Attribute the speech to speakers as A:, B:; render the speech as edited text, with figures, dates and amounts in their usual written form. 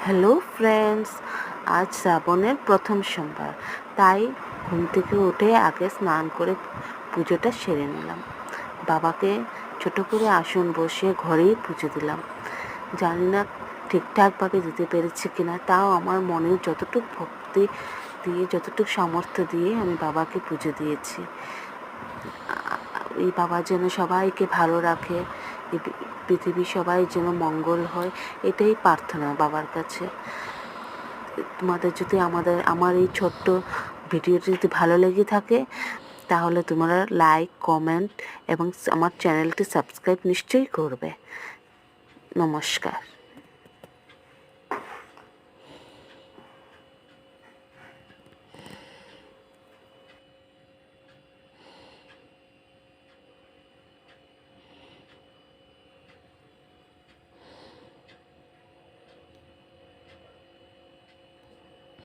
A: Hello friends, আজ শ্রাবণের প্রথম সোমবার, তাই ঘুম থেকে উঠে আগে স্নান করে পুজোটা সেরে নিলাম। বাবাকে ছোটো করে আসন বসিয়ে ঘরেই পুজো দিলাম। জানি না ঠিকঠাকভাবে দিতে পেরেছি কিনা, তাও আমার মনে যতটুকু ভক্তি দিয়ে, যতটুকু সামর্থ্য দিয়ে আমি বাবাকে পুজো দিয়েছি। এই বাবা যেন সবাইকে ভালো রাখে, পৃথিবীর সবাই যেন মঙ্গল হয়, এটাই প্রার্থনা বাবার কাছে। তোমাদের যদি আমার এই ছোট্ট ভিডিওটি যদি ভালো লেগে থাকে, তাহলে তোমরা লাইক, কমেন্ট এবং আমার চ্যানেলটি সাবস্ক্রাইব নিশ্চয়ই করবে। নমস্কার।